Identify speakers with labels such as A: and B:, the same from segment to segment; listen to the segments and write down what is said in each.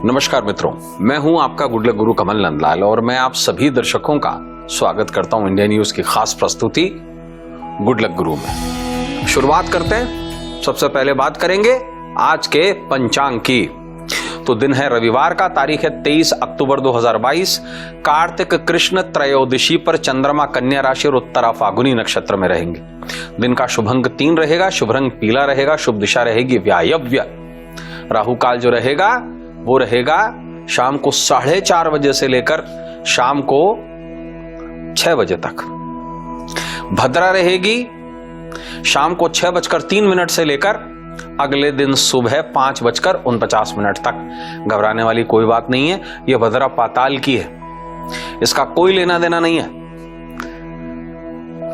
A: नमस्कार मित्रों, मैं हूं आपका गुड लक गुरु कमल नंदलाल और मैं आप सभी दर्शकों का स्वागत करता हूं इंडिया न्यूज की खास प्रस्तुति गुड लक गुरु में। शुरुआत करते हैं। सबसे पहले बात करेंगे आज के पंचांग की। तो दिन है रविवार का, तारीख है 23 अक्टूबर 2022। कार्तिक कृष्ण त्रयोदशी पर चंद्रमा कन्या राशि और उत्तरा फागुनी नक्षत्र में रहेंगे। दिन का शुभ अंक 3 रहेगा, शुभ रंग पीला रहेगा, शुभ दिशा रहेगी वायव्य। राहु काल जो रहेगा वो रहेगा शाम को 4:30 बजे से लेकर शाम को 6 बजे तक। भद्रा रहेगी शाम को 6:03 से लेकर अगले दिन सुबह 5:49 तक। घबराने वाली कोई बात नहीं है, यह भद्रा पाताल की है, इसका कोई लेना देना नहीं है।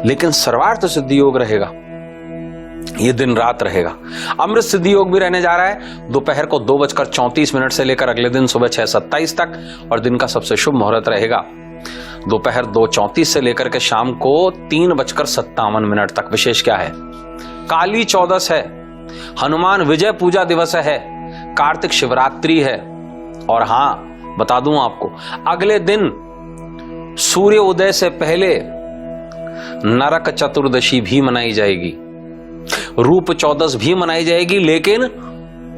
A: लेकिन सर्वार्थ सिद्धि योग रहेगा, ये दिन रात रहेगा। अमृत सिद्धि योग भी रहने जा रहा है दोपहर को 2:34 से लेकर अगले दिन सुबह 6:27 तक। और दिन का सबसे शुभ मुहूर्त रहेगा दोपहर 2:34 से लेकर के शाम को 3:57 तक। विशेष क्या है? काली चौदस है, हनुमान विजय पूजा दिवस है, कार्तिक शिवरात्रि है। और हां, बता दूं आपको, अगले दिन सूर्य उदय से पहले नरक चतुर्दशी भी मनाई जाएगी, रूप चौदस भी मनाई जाएगी, लेकिन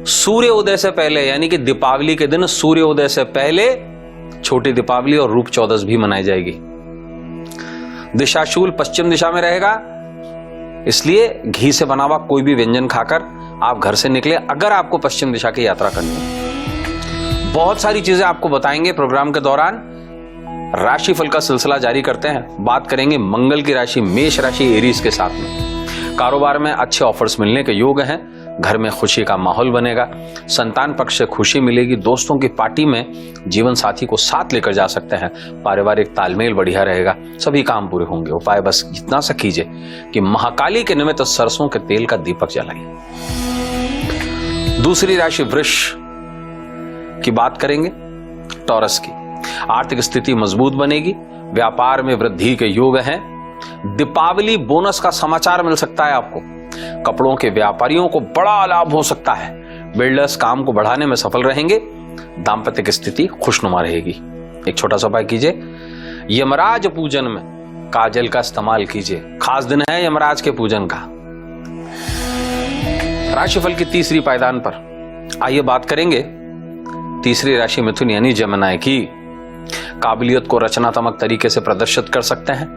A: सूर्य उदय से पहले, यानी कि दीपावली के दिन सूर्य उदय से पहले छोटी दीपावली और रूप चौदस भी मनाई जाएगी। दिशाशूल पश्चिम दिशा में रहेगा, इसलिए घी से बना हुआ कोई भी व्यंजन खाकर आप घर से निकले अगर आपको पश्चिम दिशा की यात्रा करनी है। बहुत सारी चीजें आपको बताएंगे प्रोग्राम के दौरान। राशिफल का सिलसिला जारी करते हैं। बात करेंगे मंगल की राशि मेष राशि एरीज के साथ में। कारोबार में अच्छे ऑफर्स मिलने के योग हैं, घर में खुशी का माहौल बनेगा, संतान पक्ष से खुशी मिलेगी, दोस्तों की पार्टी में जीवन साथी को साथ लेकर जा सकते हैं, पारिवारिक तालमेल बढ़िया रहेगा, सभी काम पूरे होंगे। उपाय बस इतना सा कीजिए कि महाकाली के निमित्त सरसों के तेल का दीपक जलाइए। दूसरी राशि वृष की बात करेंगे, टॉरस की। आर्थिक स्थिति मजबूत बनेगी, व्यापार में वृद्धि के योग हैं, दीपावली बोनस का समाचार मिल सकता है आपको, कपड़ों के व्यापारियों को बड़ा लाभ हो सकता है, बिल्डर्स काम को बढ़ाने में सफल रहेंगे, दाम्पत्य की स्थिति खुशनुमा रहेगी। एक छोटा सा उपाय कीजिए, यमराज पूजन में काजल का इस्तेमाल कीजिए, खास दिन है यमराज के पूजन का। राशिफल की तीसरी पायदान पर आइए बात करेंगे तीसरी राशि मिथुन यानी जमनाय की। काबिलियत को रचनात्मक तरीके से प्रदर्शित कर सकते हैं,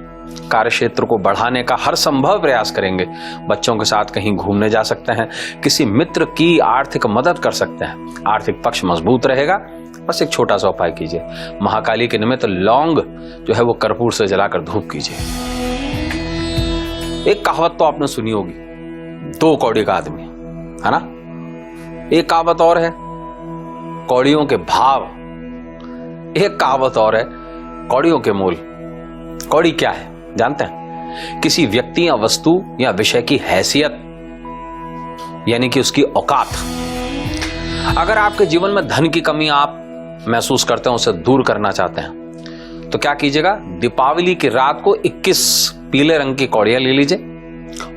A: कार्य क्षेत्र को बढ़ाने का हर संभव प्रयास करेंगे, बच्चों के साथ कहीं घूमने जा सकते हैं, किसी मित्र की आर्थिक मदद कर सकते हैं, आर्थिक पक्ष मजबूत रहेगा। बस एक छोटा सा उपाय कीजिए, महाकाली के निमित्त लौंग जो है वो कर्पूर से जलाकर धूप कीजिए। एक कहावत तो आपने सुनी होगी, 2 कौड़ी का आदमी, है ना। एक कहावत और है, कौड़ियों के भाव। एक कहावत और है, कौड़ियों के मूल। कौड़ी क्या है जानते हैं? किसी व्यक्ति या वस्तु या विषय की हैसियत, यानी कि उसकी औकात। अगर आपके जीवन में धन की कमी आप महसूस करते हैं, उसे दूर करना चाहते हैं, तो क्या कीजिएगा, दीपावली की रात को 21 पीले रंग की कौड़ियां ले लीजिए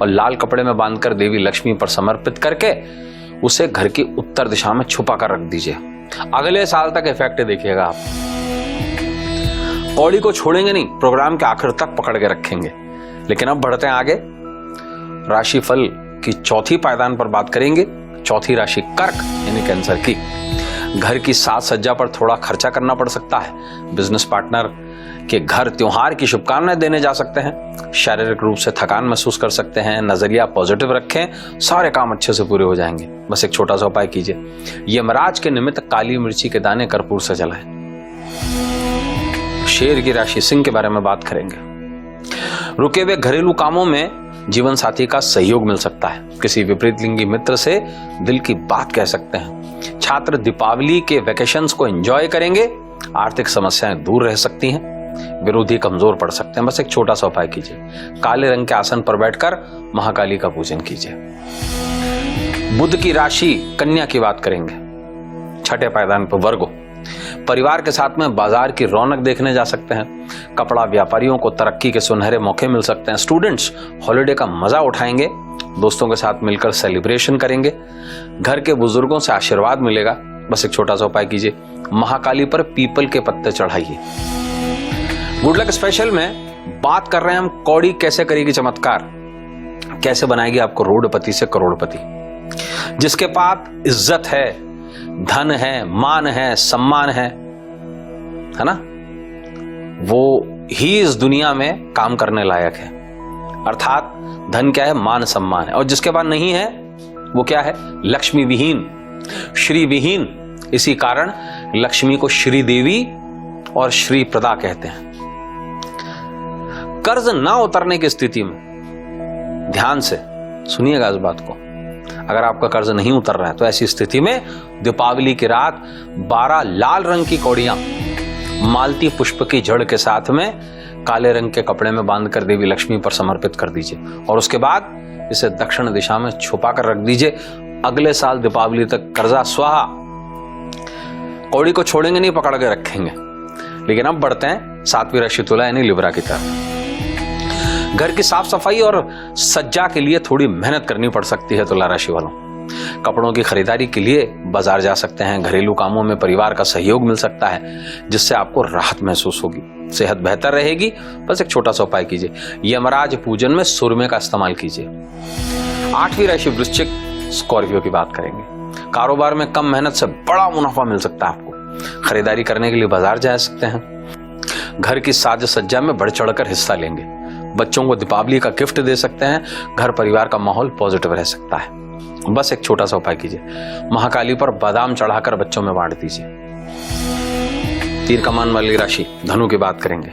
A: और लाल कपड़े में बांधकर देवी लक्ष्मी पर समर्पित करके उसे घर की उत्तर दिशा में छुपा कर रख दीजिए। अगले साल तक इफेक्ट देखिएगा आप। कौड़ी को छोड़ेंगे नहीं, प्रोग्राम के आखिर तक पकड़ के रखेंगे। लेकिन अब बढ़ते हैं आगे, राशिफल की चौथी पायदान पर बात करेंगे। चौथी राशि कर्क यानी कैंसर की। घर की साज सज्जा पर थोड़ा खर्चा करना पड़ सकता है, बिजनेस पार्टनर के घर त्योहार की शुभकामनाएं देने जा सकते हैं, शारीरिक रूप से थकान महसूस कर सकते हैं। नजरिया पॉजिटिव रखें, सारे काम अच्छे से पूरे हो जाएंगे। बस एक छोटा सा उपाय कीजिए, यमराज के निमित्त काली मिर्ची के दाने कर्पूर से जलाएं। शेर की राशि सिंह के बारे में बात करेंगे। रुके हुए घरेलू कामों में जीवन साथी का सहयोग मिल सकता है, किसी विपरीत लिंगी मित्र से दिल की बात कह सकते हैं। छात्र दीपावली के वेकेशंस को एंजॉय करेंगे, आर्थिक समस्याएं दूर रह सकती हैं, विरोधी कमजोर पड़ सकते हैं। बस एक छोटा सा उपाय कीजिए, काले रंग के आसन पर बैठकर महाकाली का पूजन कीजिए। बुध की राशि कन्या की बात करेंगे। छठे पायदान पर वर्गो। परिवार के साथ में बाजार की रौनक देखने जा सकते हैं, कपड़ा व्यापारियों को तरक्की के सुनहरे मौके मिल सकते हैं। स्टूडेंट्स हॉलिडे का मजा उठाएंगे, दोस्तों के साथ मिलकर सेलिब्रेशन करेंगे, घर के बुजुर्गों से आशीर्वाद मिलेगा, बस एक छोटा सा उपाय कीजिए, महाकाली पर पीपल के पत्ते चढ़ाइए। गुड लक स्पेशल में बात कर रहे हैं हम कौड़ी कैसे करेगी चमत्कार, कैसे बनाएगी आपको रोडपति से करोड़पति। जिसके पास इज्जत है, धन है, मान है, सम्मान है ना, वो ही इस दुनिया में काम करने लायक है। अर्थात धन क्या है, मान सम्मान है। और जिसके पास नहीं है वो क्या है, लक्ष्मी विहीन, श्री विहीन। इसी कारण लक्ष्मी को श्री देवी और श्री प्रदा कहते हैं। कर्ज ना उतरने की स्थिति में, ध्यान से सुनिएगा इस बात को, अगर आपका कर्ज नहीं उतर रहा है तो ऐसी स्थिति में दीपावली की रात 12 लाल रंग की कौड़ियां मालती पुष्प की जड़ के साथ में काले रंग के कपड़े में बांधकर देवी लक्ष्मी पर समर्पित कर दीजिए और उसके बाद इसे दक्षिण दिशा में छुपा कर रख दीजिए। अगले साल दीपावली तक कर्जा स्वाहा। कौड़ी को छोड़ेंगे नहीं, पकड़ के रखेंगे। लेकिन अब बढ़ते हैं 7वीं राशि तुला यानी लिब्रा की तरफ। घर की साफ सफाई और सज्जा के लिए थोड़ी मेहनत करनी पड़ सकती है तुला राशि वालों। कपड़ों की खरीदारी के लिए बाजार जा सकते हैं। घरेलू कामों में परिवार का सहयोग मिल सकता है जिससे आपको राहत महसूस होगी। सेहत बेहतर रहेगी। बस एक छोटा सा उपाय कीजिए, यमराज पूजन में सुरमे का इस्तेमाल कीजिए। 8वीं राशि वृश्चिक स्कॉर्पियो की बात करेंगे। कारोबार में कम मेहनत से बड़ा मुनाफा मिल सकता है आपको। खरीदारी करने के लिए बाजार जा सकते हैं। घर की साज सज्जा में बढ़ चढ़कर हिस्सा लेंगे। बच्चों को दीपावली का गिफ्ट दे सकते हैं। घर परिवार का माहौल पॉजिटिव रह सकता है। बस एक छोटा सा उपाय कीजिए, महाकाली पर बादाम चढ़ाकर बच्चों में बांट दीजिए। तीर कमान वाली राशि धनु की बात करेंगे।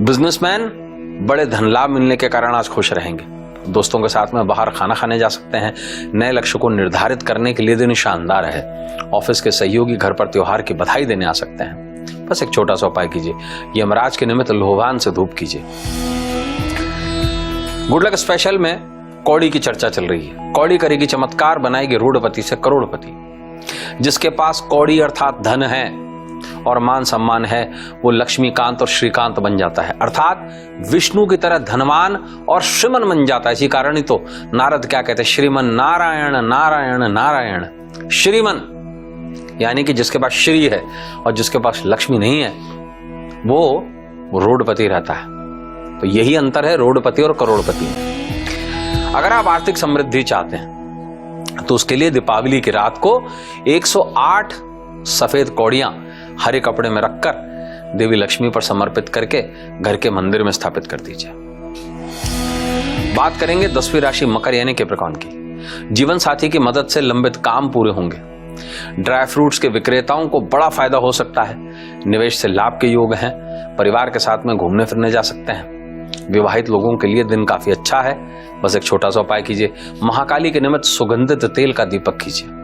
A: बिजनेसमैन बड़े धन लाभ मिलने के कारण आज खुश रहेंगे। दोस्तों के साथ में बाहर खाना खाने जा सकते हैं। नए लक्ष्य को निर्धारित करने के लिए दिन शानदार है। ऑफिस के सहयोगी घर पर त्योहार की बधाई देने आ सकते हैं। बस एक छोटा सा उपाय कीजिए, यमराज के निमित्त लोहान से धूप कीजिए। गुड लक स्पेशल में कौड़ी की चर्चा चल रही है। कौड़ी करेगी चमत्कार, बनाएगी रोडपति से करोड़पति। जिसके पास कौड़ी अर्थात धन है और मान सम्मान है वो लक्ष्मीकांत और श्रीकांत बन जाता है। अर्थात विष्णु की तरह धनवान और श्रीमन बन जाता है। इसी कारण ही तो नारद क्या कहते हैं, श्रीमन नारायण नारायण नारायण। श्रीमन यानी कि जिसके पास श्री है और जिसके पास लक्ष्मी नहीं है वो रोडपति रहता है। तो यही अंतर है रोडपति और करोड़पति में। अगर आप आर्थिक समृद्धि चाहते हैं तो उसके लिए दीपावली की रात को 108 सफेद कौड़ियां हरे कपड़े में रखकर देवी लक्ष्मी पर समर्पित करके घर के मंदिर में स्थापित कर दीजिए। बात करेंगे 10वीं राशि मकर यानी कैप्रिकॉर्न की। जीवन साथी की मदद से लंबित काम पूरे होंगे। ड्राई फ्रूट्स के विक्रेताओं को बड़ा फायदा हो सकता है। निवेश से लाभ के योग हैं। परिवार के साथ में घूमने फिरने जा सकते हैं। विवाहित लोगों के लिए दिन काफी अच्छा है। बस एक छोटा सा उपाय कीजिए, महाकाली के निमित्त सुगंधित तेल का दीपक कीजिए।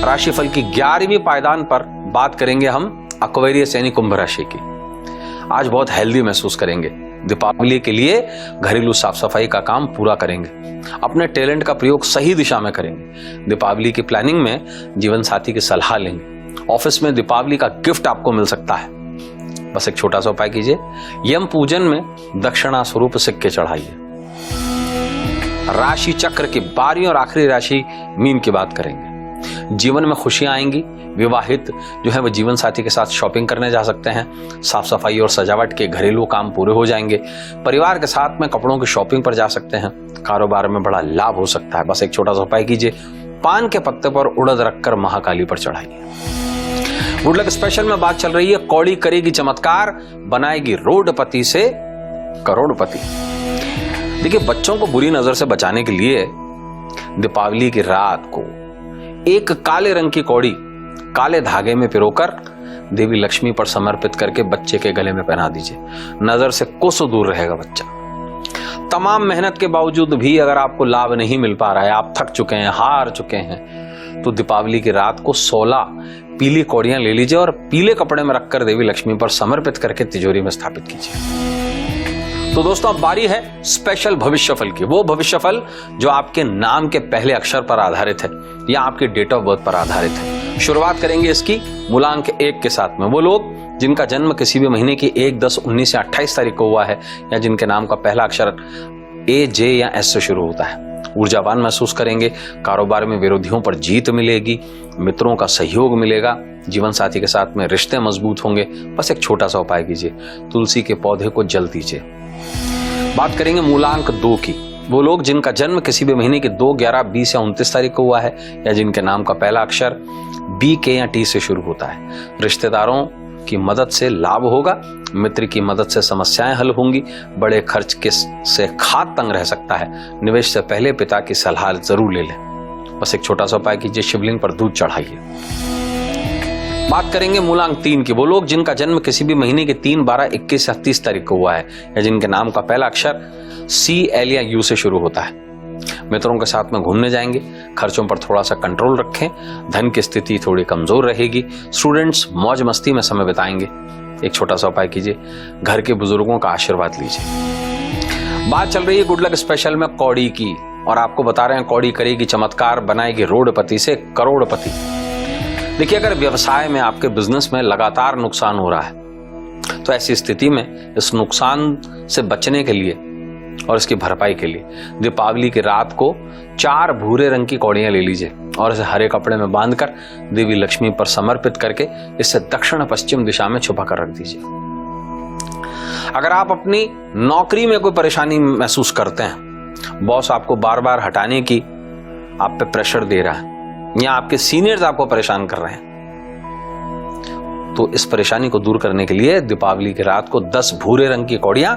A: राशिफल की 11वीं पायदान पर बात करेंगे हम एक्वेरियस यानी कुंभ राशि की। आज बहुत हेल्दी महसूस करेंगे। दीपावली के लिए घरेलू साफ सफाई का काम पूरा करेंगे। अपने टैलेंट का प्रयोग सही दिशा में करेंगे। दीपावली की प्लानिंग में जीवन साथी की सलाह लेंगे। ऑफिस में दीपावली का गिफ्ट आपको मिल सकता है। बस एक छोटा सा उपाय कीजिए, यम पूजन में दक्षिणा स्वरूप सिक्के चढ़ाइए। राशि चक्र की 12वीं और आखिरी राशि मीन की बात करेंगे। जीवन में खुशियां आएंगी। विवाहित जो है वो जीवन साथी के साथ शॉपिंग करने जा सकते हैं। साफ सफाई और सजावट के घरेलू काम पूरे हो जाएंगे। परिवार के साथ में कपड़ों की शॉपिंग पर जा सकते हैं। कारोबार में बड़ा लाभ हो सकता है। बस एक छोटा सा उपाय कीजिए, पान के पत्ते पर उड़द रखकर महाकाली पर चढ़ाइए। गुड लक स्पेशल में बात चल रही है कौड़ी करेगी चमत्कार, बनाएगी रोडपति से करोड़पति। देखिए, बच्चों को बुरी नजर से बचाने के लिए दीपावली की रात को एक काले रंग की कौड़ी काले धागे में पिरोकर देवी लक्ष्मी पर समर्पित करके बच्चे के गले में पहना दीजिए। नजर से कोसों दूर रहेगा बच्चा। तमाम मेहनत के बावजूद भी अगर आपको लाभ नहीं मिल पा रहा है, आप थक चुके हैं, हार चुके हैं, तो दीपावली की रात को 16 पीली कौड़ियां ले लीजिए और पीले कपड़े में रखकर देवी लक्ष्मी पर समर्पित करके तिजोरी में स्थापित कीजिए। तो दोस्तों, अब बारी है स्पेशल भविष्यफल की। वो भविष्यफल जो आपके नाम के पहले अक्षर पर आधारित है या आपके डेट ऑफ बर्थ पर आधारित है। शुरुआत करेंगे इसकी मूलांक 1 के साथ में। वो लोग जिनका जन्म किसी भी महीने की 1, 10, 19 या 28 तारीख को हुआ है या जिनके नाम का पहला अक्षर A, J या S से शुरू होता है, ऊर्जावान महसूस करेंगे, कारोबार में विरोधियों पर जीत मिलेगी, मित्रों का सहयोग मिलेगा, जीवन साथी के साथ में रिश्ते मजबूत होंगे। बस एक छोटा सा उपाय कीजिए, तुलसी के पौधे को जल दीजिए। बात करेंगे मूलांक 2 की। वो लोग जिनका जन्म किसी भी महीने की 2, 11, 20 या 29 तारीख को हुआ है, या जिनके नाम का पहला अक्षर बी, के या टी से शुरू होता है। रिश्तेदारों की मदद से लाभ होगा, मित्र की मदद से समस्याएं हल होंगी, बड़े खर्च से खाद तंग रह सकता है। निवेश से पहले पिता की सलाह जरूर ले लें। बस एक छोटा सा उपाय कीजिए, शिवलिंग पर दूध चढ़ाइए। बात करेंगे मूलांक 3 की। वो लोग जिनका जन्म किसी भी महीने के 3, 12, 21 या 30 तारीख को हुआ है, या जिनके नाम का पहला अक्षर सी, एल या यू से शुरू होता है। मित्रों के साथ में घूमने जाएंगे, खर्चों पर थोड़ा सा कंट्रोल रखें, धन की स्थिति थोड़ी कमजोर रहेगी। स्टूडेंट्स मौज मस्ती में समय बिताएंगे। एक छोटा सा उपाय कीजिए, घर के बुजुर्गों का आशीर्वाद लीजिए। बात चल रही है गुड लक स्पेशल में कौड़ी की, और आपको बता रहे हैं कौड़ी करेगी चमत्कार, बनाएगी रोडपति से करोड़पति। देखिए, अगर व्यवसाय में, आपके बिजनेस में लगातार नुकसान हो रहा है, तो ऐसी स्थिति में इस नुकसान से बचने के लिए और इसकी भरपाई के लिए दीपावली की रात को 4 भूरे रंग की कौड़ियां ले लीजिए और इसे हरे कपड़े में बांधकर देवी लक्ष्मी पर समर्पित करके इसे दक्षिण पश्चिम दिशा में छुपा कर रख दीजिए। अगर आप अपनी नौकरी में कोई परेशानी महसूस करते हैं, बॉस आपको बार बार हटाने की आप पे प्रेशर दे रहा है, या आपके सीनियर्स आपको परेशान कर रहे हैं, तो इस परेशानी को दूर करने के लिए दीपावली की रात को 10 भूरे रंग की कौड़ियां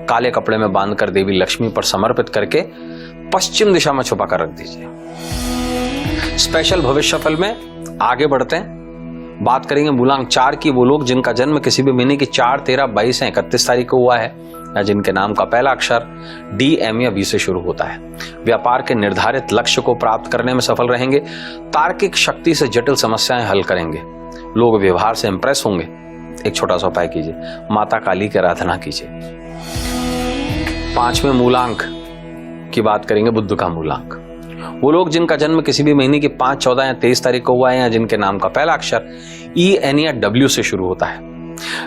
A: काले कपड़े में बांधकर देवी लक्ष्मी पर समर्पित करके पश्चिम दिशा में छुपा कर रख दीजिए। स्पेशल भविष्यफल में आगे बढ़ते हैं। बात करेंगे मूलांक 4 की। वो लोग जिनका जन्म किसी भी महीने की 4, 13, 22 या 31 तारीख को हुआ है, या जिनके नाम का पहला अक्षर डी, एम या वी से शुरू होता है। व्यापार के निर्धारित लक्ष्य को प्राप्त करने में सफल रहेंगे, तार्किक शक्ति से जटिल समस्याएं हल करेंगे, लोग व्यवहार से इंप्रेस होंगे। एक छोटा सा उपाय कीजिए, माता काली की आराधना कीजिए। 5वें मूलांक की बात करेंगे, बुध का मूलांक। वो लोग जिनका जन्म किसी भी महीने की 5, 14 या 23 तारीख को हुआ है, या जिनके नाम का पहला अक्षर ई, एन या डब्ल्यू से शुरू होता है।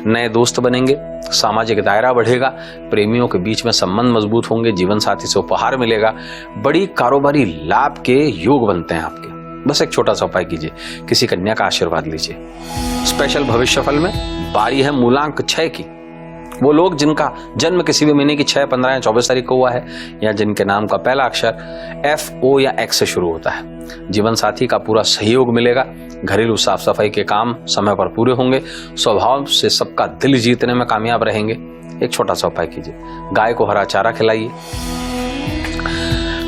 A: नए दोस्त बनेंगे, सामाजिक दायरा बढ़ेगा, प्रेमियों के बीच में संबंध मजबूत होंगे, जीवन साथी से उपहार मिलेगा, बड़ी कारोबारी लाभ के योग बनते हैं आपके। बस एक छोटा सा उपाय कीजिए, किसी कन्या का आशीर्वाद लीजिए। स्पेशल भविष्यफल में बारी है मूलांक 6 की। वो लोग जिनका जन्म किसी भी महीने की 6, 15 या 24 तारीख को हुआ है, या जिनके नाम का पहला अक्षर एफ, ओ या एक्स से शुरू होता है। जीवन साथी का पूरा सहयोग मिलेगा, घरेलू साफ सफाई के काम समय पर पूरे होंगे, स्वभाव से सबका दिल जीतने में कामयाब रहेंगे। एक छोटा सा उपाय कीजिए, गाय को हरा चारा खिलाइए।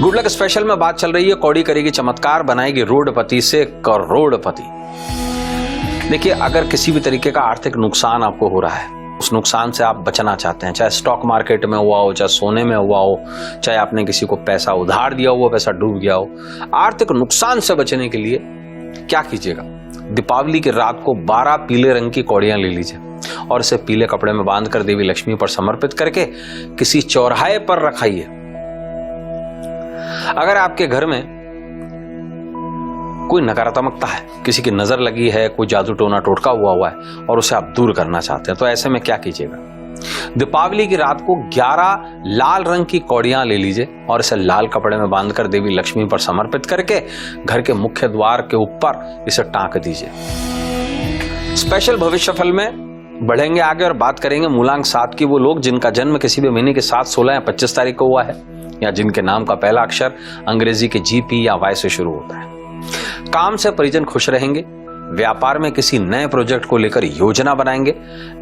A: गुड लक स्पेशल में बात चल रही है कौड़ी करेगी चमत्कार, बनाएगी रोडपति से करोड़पति। देखिए, अगर किसी भी तरीके का आर्थिक नुकसान आपको हो रहा है, उस नुकसान से आप बचना चाहते हैं, चाहे स्टॉक मार्केट में हुआ हो, चाहे सोने में हुआ हो, चाहे आपने किसी को पैसा उधार दिया हो, पैसा डूब गया हो, आर्थिक नुकसान से बचने के लिए क्या कीजिएगा, दीपावली की रात को 12 पीले रंग की कौड़ियां ले लीजिए और इसे पीले कपड़े में बांधकर देवी लक्ष्मी पर समर्पित करके किसी चौराहे पर रखाइए। अगर आपके घर में कोई नकारात्मकता है, किसी की नजर लगी है, कोई जादू टोना टोटका हुआ है और उसे आप दूर करना चाहते हैं, तो ऐसे में क्या कीजिएगा, दीपावली की रात को 11 लाल रंग की कौड़ियां ले लीजिए और इसे लाल कपड़े में बांधकर देवी लक्ष्मी पर समर्पित करके घर के मुख्य द्वार के ऊपर इसे टांक दीजिए। स्पेशल भविष्यफल में बढ़ेंगे आगे और बात करेंगे मूलांक 7 की। वो लोग जिनका जन्म किसी भी महीने के 7, 16 या 25 तारीख को हुआ है, या जिनके नाम का पहला अक्षर अंग्रेजी के जी, पी या वाई से शुरू होता है। काम से परिजन खुश रहेंगे, व्यापार में किसी नए प्रोजेक्ट को लेकर योजना बनाएंगे,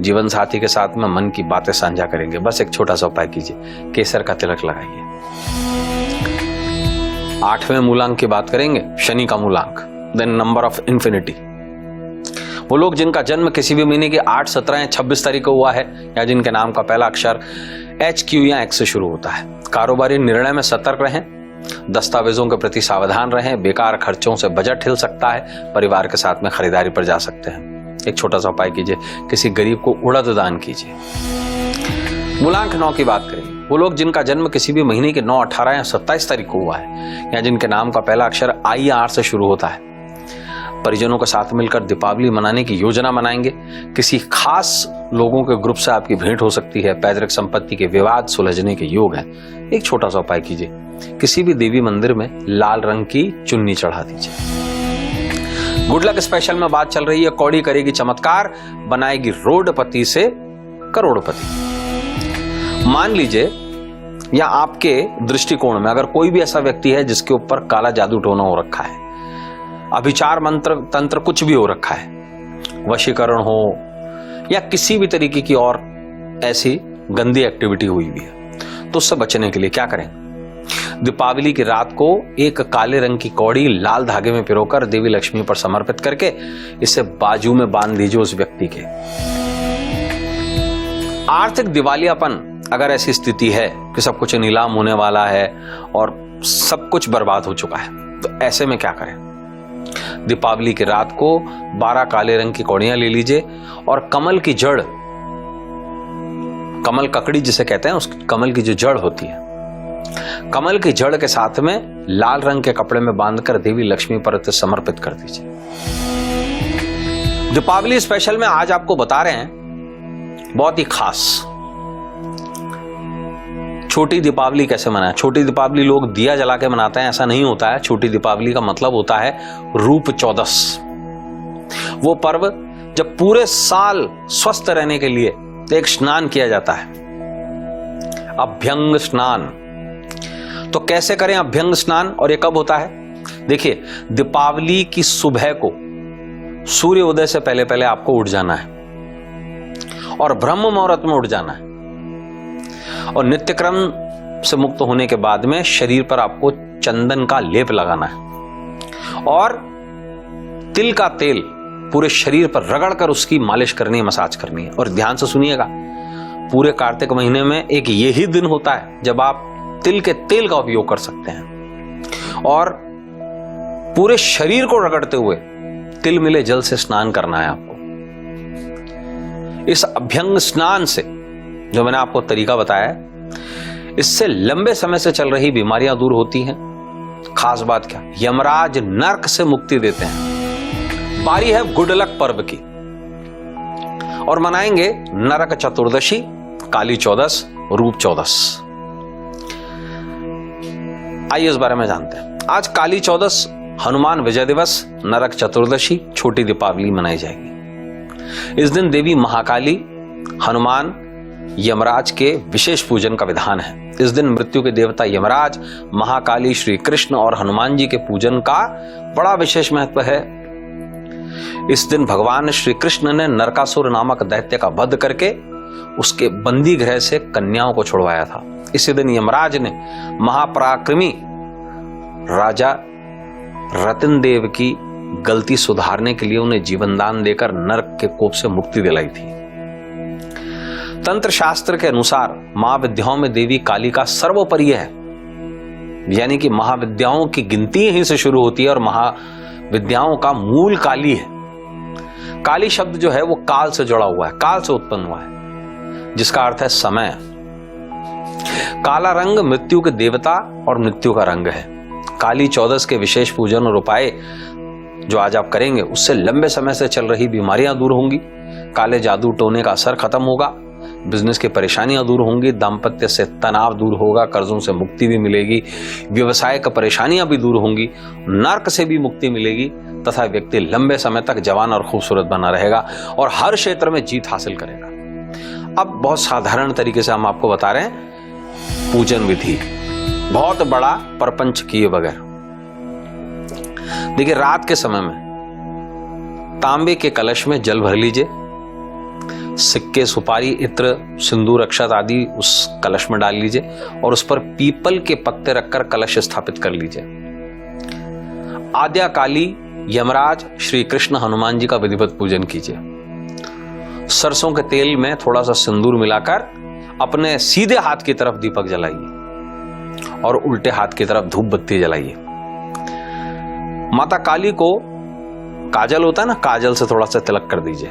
A: जीवन साथी के साथ में मन की बातें साझा करेंगे। बस एक छोटा सा उपाय कीजिए, केसर का तिलक लगाइए। 8वें मूलांक की बात करेंगे, शनि का मूलांक, द नंबर ऑफ इंफिनिटी। वो लोग जिनका जन्म किसी भी महीने की 8, 17 या 26 तारीख को हुआ है, या जिनके नाम का पहला अक्षर एच, क्यू या एक्स से शुरू होता है। कारोबारी निर्णय में सतर्क रहें, दस्तावेजों के प्रति सावधान रहें, बेकार खर्चों से बजट हिल सकता है, परिवार के साथ में खरीदारी पर जा सकते हैं। एक छोटा सा उपाय कीजिए, किसी गरीब को उड़द दान कीजिए। मूलांक 9 की बात करेंगे। वो लोग जिनका जन्म किसी भी महीने के 9, 18 या 27 तारीख को हुआ है, या जिनके नाम का पहला अक्षर आई या आर से शुरू होता है, परिजनों के साथ मिलकर दीपावली मनाने की योजना बनाएंगे। किसी खास लोगों के ग्रुप से आपकी भेंट हो सकती है, पैतृक संपत्ति के विवाद सुलझने के योग हैं। एक छोटा सा उपाय कीजिए, किसी भी देवी मंदिर में लाल रंग की चुन्नी चढ़ा दीजिए। गुड लक स्पेशल में बात चल रही है कौड़ी करेगी चमत्कार, बनाएगी रोडपति से करोड़पति। मान लीजिए या आपके दृष्टिकोण में अगर कोई भी ऐसा व्यक्ति है जिसके ऊपर काला जादू टोना हो रखा है, अभिचार मंत्र तंत्र कुछ भी हो रखा है, वशीकरण हो या किसी भी तरीके की और ऐसी गंदी एक्टिविटी हुई भी है, तो उससे बचने के लिए क्या करें? दीपावली की रात को एक काले रंग की कौड़ी लाल धागे में पिरोकर देवी लक्ष्मी पर समर्पित करके इसे बाजू में बांध दीजिए उस व्यक्ति के। आर्थिक दिवालियापन अगर ऐसी स्थिति है कि सब कुछ नीलाम होने वाला है और सब कुछ बर्बाद हो चुका है, तो ऐसे में क्या करें? दीपावली की रात को 12 काले रंग की कौड़ियां ले लीजिए और कमल की जड़, कमल ककड़ी जिसे कहते हैं, उस कमल की जो जड़ होती है, कमल की जड़ के साथ में लाल रंग के कपड़े में बांधकर देवी लक्ष्मी पर समर्पित कर दीजिए। दीपावली स्पेशल में आज आपको बता रहे हैं बहुत ही खास छोटी दीपावली कैसे मनाएं। छोटी दीपावली लोग दिया जला के मनाते हैं, ऐसा नहीं होता है। छोटी दीपावली का मतलब होता है रूप चौदस, वो पर्व जब पूरे साल स्वस्थ रहने के लिए एक स्नान किया जाता है, अभ्यंग स्नान। तो कैसे करें अभ्यंग स्नान और ये कब होता है? देखिए, दीपावली की सुबह को सूर्य उदय से पहले पहले आपको उठ जाना है और ब्रह्म मुहूर्त में उठ जाना है और नित्य क्रम से मुक्त होने के बाद में शरीर पर आपको चंदन का लेप लगाना है और तिल का तेल पूरे शरीर पर रगड़कर उसकी मालिश करनी है, मसाज करनी है। और ध्यान से सुनिएगा, पूरे कार्तिक महीने में एक यही दिन होता है जब आप तिल के तेल का उपयोग कर सकते हैं और पूरे शरीर को रगड़ते हुए तिल मिले जल से स्नान करना है आपको। इस अभ्यंग स्नान से जो मैंने आपको तरीका बताया है, इससे लंबे समय से चल रही बीमारियां दूर होती हैं। खास बात क्या, यमराज नरक से मुक्ति देते हैं। बारी है गुड लक पर्व की और मनाएंगे नरक चतुर्दशी, काली चौदस, रूप चौदस। आइए इस बारे में जानते हैं। आज काली चौदस, हनुमान विजय दिवस, नरक चतुर्दशी, छोटी दीपावली मनाई जाएगी। इस दिन देवी महाकाली, हनुमान, यमराज के विशेष पूजन का विधान है। इस दिन मृत्यु के देवता यमराज, महाकाली, श्री कृष्ण और हनुमान जी के पूजन का बड़ा विशेष महत्व है। इस दिन भगवान श्री कृष्ण ने नरकासुर नामक दैत्य का वध करके उसके बंदी गृह से कन्याओं को छुड़वाया था। इसी दिन यमराज ने महापराक्रमी राजा रतन देव की गलती सुधारने के लिए उन्हें जीवन दान देकर नरक के कोप से मुक्ति दिलाई थी। तंत्र शास्त्र के अनुसार महाविद्याओं में देवी काली का सर्वोपरि है, यानी कि महाविद्याओं की गिनती यहीं से शुरू होती है और महाविद्याओं का मूल काली है। काली शब्द जो है वो काल से जुड़ा हुआ है, काल से उत्पन्न हुआ है, जिसका अर्थ है समय। काला रंग मृत्यु के देवता और मृत्यु का रंग है। काली चौदस के विशेष पूजन और उपाय जो आज आप करेंगे, उससे लंबे समय से चल रही बीमारियां दूर होंगी, काले जादू टोने का असर खत्म होगा, बिजनेस की परेशानियां दूर होंगी, दाम्पत्य से तनाव दूर होगा, कर्जों से मुक्ति भी मिलेगी, व्यवसाय की परेशानियां भी दूर होंगी, नर्क से भी मुक्ति मिलेगी तथा व्यक्ति लंबे समय तक जवान और खूबसूरत बना रहेगा और हर क्षेत्र में जीत हासिल करेगा। अब बहुत साधारण तरीके से हम आपको बता रहे हैं पूजन विधि, बहुत बड़ा परपंच किए बगैर। देखिए, रात के समय में तांबे के कलश में जल भर लीजिए, सिक्के, सुपारी, इत्र, सिंदूर, अक्षत आदि उस कलश में डाल लीजिए और उस पर पीपल के पत्ते रखकर कलश स्थापित कर लीजिए। आद्या काली, यमराज, श्री कृष्ण, हनुमान जी का विधिवत पूजन कीजिए। सरसों के तेल में थोड़ा सा सिंदूर मिलाकर अपने सीधे हाथ की तरफ दीपक जलाइए और उल्टे हाथ की तरफ धूप बत्ती जलाइए। माता काली को काजल होता है ना, काजल से थोड़ा सा तिलक कर दीजिए।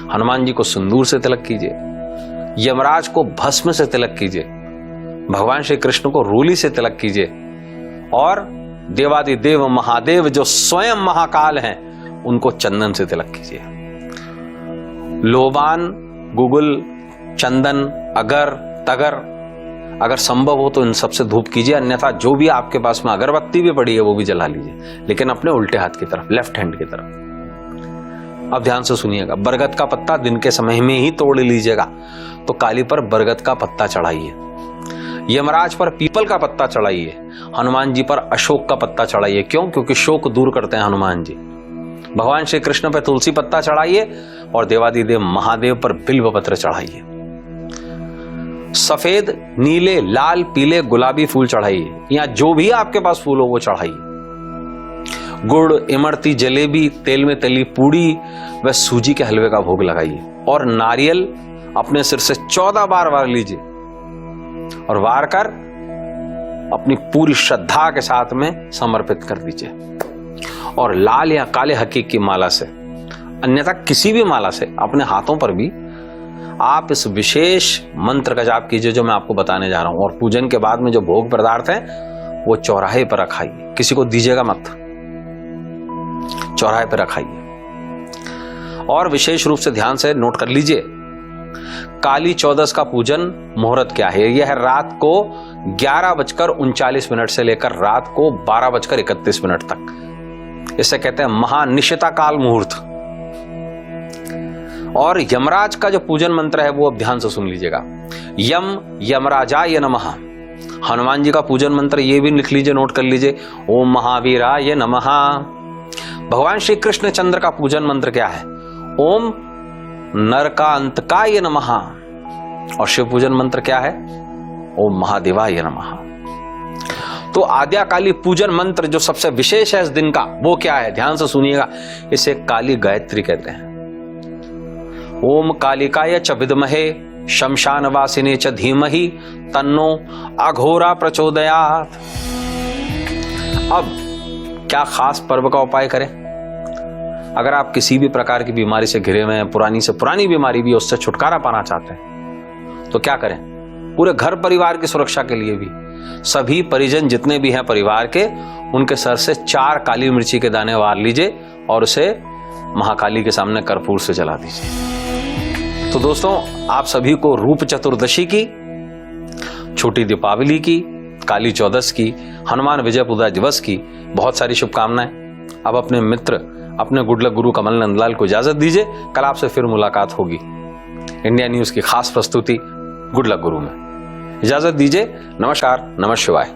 A: हनुमान जी को सिंदूर से तिलक कीजिए, यमराज को भस्म से तिलक कीजिए, भगवान श्री कृष्ण को रूली से तिलक कीजिए और देवादिदेव महादेव जो स्वयं महाकाल हैं उनको चंदन से तिलक कीजिए। लोबान, गुगुल, चंदन, अगर, तगर अगर संभव हो तो इन सबसे धूप कीजिए, अन्यथा जो भी आपके पास में अगरबत्ती भी पड़ी है वो भी जला लीजिए, लेकिन अपने उल्टे हाथ की तरफ, लेफ्ट हैंड की तरफ। अब ध्यान से सुनिएगा, बरगद का पत्ता दिन के समय में ही तोड़ लीजिएगा। तो काली पर बरगद का पत्ता चढ़ाइए, यमराज पर पीपल का पत्ता चढ़ाइए, हनुमान जी पर अशोक का पत्ता चढ़ाइए। क्यों? क्योंकि शोक दूर करते हैं हनुमान जी। भगवान श्री कृष्ण पर तुलसी पत्ता चढ़ाइए और देवादिदेव महादेव पर बिल्व पत्र चढ़ाइए। सफेद, नीले, लाल, पीले, गुलाबी फूल चढ़ाइए, या जो भी आपके पास फूल हो वो चढ़ाइए। गुड़, इमरती, जलेबी, तेल में तली पूड़ी व सूजी के हलवे का भोग लगाइए और नारियल अपने सिर से 14 बार वार लीजिए और वार कर अपनी पूरी श्रद्धा के साथ में समर्पित कर दीजिए। और लाल या काले हकीक की माला से, अन्यथा किसी भी माला से अपने हाथों पर भी आप इस विशेष मंत्र का जाप कीजिए जो मैं आपको बताने जा रहा हूं। और पूजन के बाद में जो भोग पदार्थ है वो चौराहे पर रखाइए, किसी को दीजिएगा मत, चौराहे पर रखाइए। और विशेष रूप से ध्यान से नोट कर लीजिए, काली चौदस का पूजन मुहूर्त क्या है? यह है रात को 11:39 से लेकर रात को 12:31 तक। इसे कहते हैं महानिशिता काल मुहूर्त। और यमराज का जो पूजन मंत्र है वो अब ध्यान से सुन लीजिएगा, यम यमराजाय नमः। हनुमान जी का पूजन मंत्र ये भी लिख लीजिए, नोट कर लीजिए, ओम महावीराय नमः। भगवान श्री कृष्ण चंद्र का पूजन मंत्र क्या है? ओम नरकांतकाय नमः। और शिव पूजन मंत्र क्या है? ओम महादेवाय नमः। तो आद्याकाली पूजन मंत्र जो सबसे विशेष है इस दिन का वो क्या है? ध्यान से सुनिएगा, इसे काली गायत्री कहते हैं। ओम कालिकाय च विद्महे शमशान वासिने च धीमहि तन्नो अघोरा प्रचोदयात्। अब क्या खास पर्व का उपाय करें? अगर आप किसी भी प्रकार की बीमारी से घिरे हुए हैं, पुरानी से पुरानी बीमारी भी, उससे छुटकारा पाना चाहते हैं, तो क्या करें? पूरे घर परिवार की सुरक्षा के लिए भी सभी परिजन जितने भी हैं परिवार के, उनके सर से 4 काली मिर्ची के दाने वार लीजिए और उसे महाकाली के सामने कर्पूर से जला दीजिए। तो दोस्तों, आप सभी को रूप चतुर्दशी की, छोटी दीपावली की, काली चौदस की, हनुमान विजय पूजा दिवस की बहुत सारी शुभकामनाएं। अब अपने मित्र, अपने गुड लक गुरु कमल नंदलाल को इजाजत दीजिए। कल आपसे फिर मुलाकात होगी इंडिया न्यूज की खास प्रस्तुति गुड लक गुरु में। इजाजत दीजिए। नमस्कार, नमः शिवाय।